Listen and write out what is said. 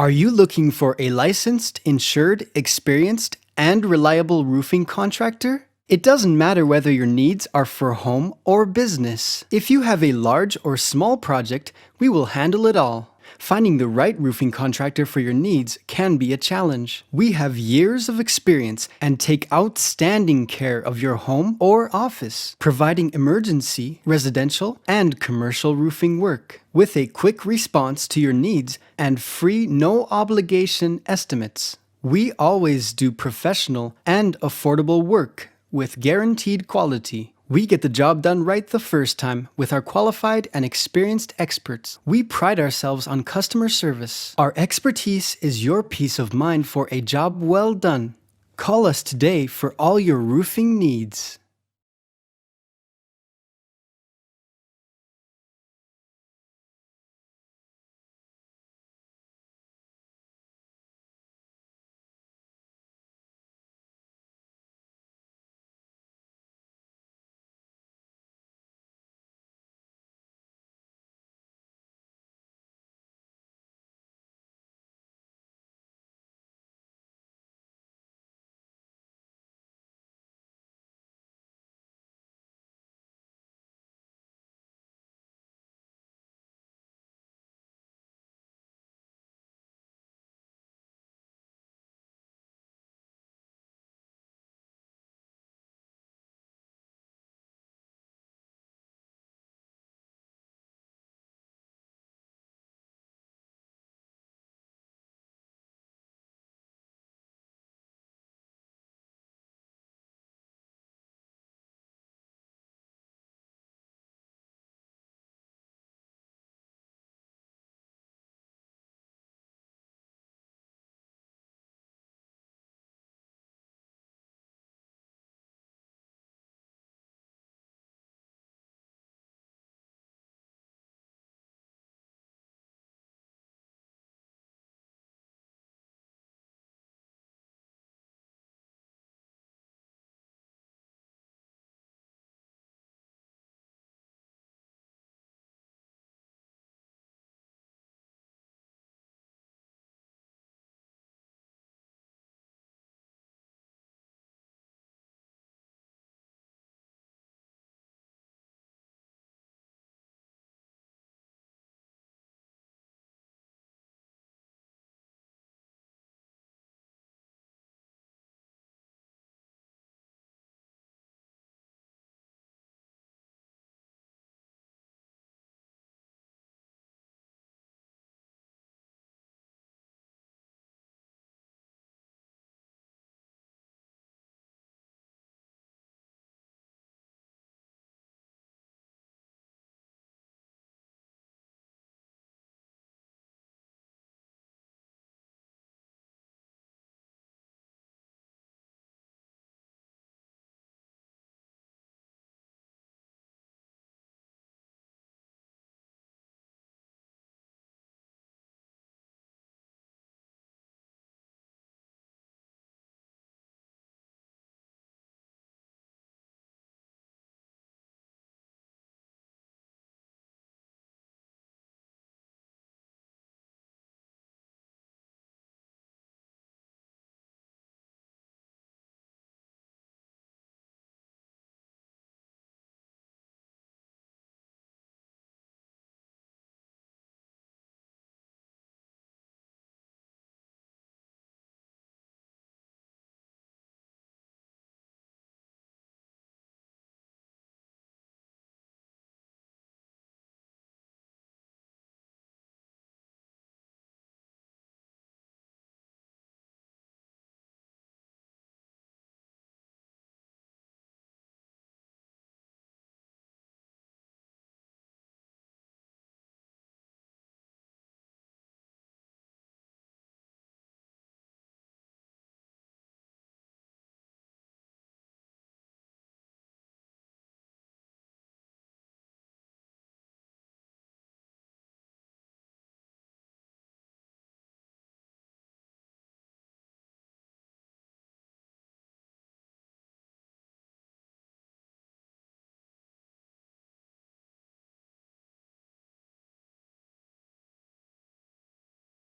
Are you looking for a licensed, insured, experienced, and reliable roofing contractor? It doesn't matter whether your needs are for home or business. If you have a large or small project, we will handle it all. Finding the right roofing contractor for your needs can be a challenge. We have years of experience and take outstanding care of your home or office, providing emergency, residential, and commercial roofing work with a quick response to your needs and free no-obligation estimates. We always do professional and affordable work with guaranteed quality. We get the job done right the first time with our qualified and experienced experts. We pride ourselves on customer service. Our expertise is your peace of mind for a job well done. Call us today for all your roofing needs.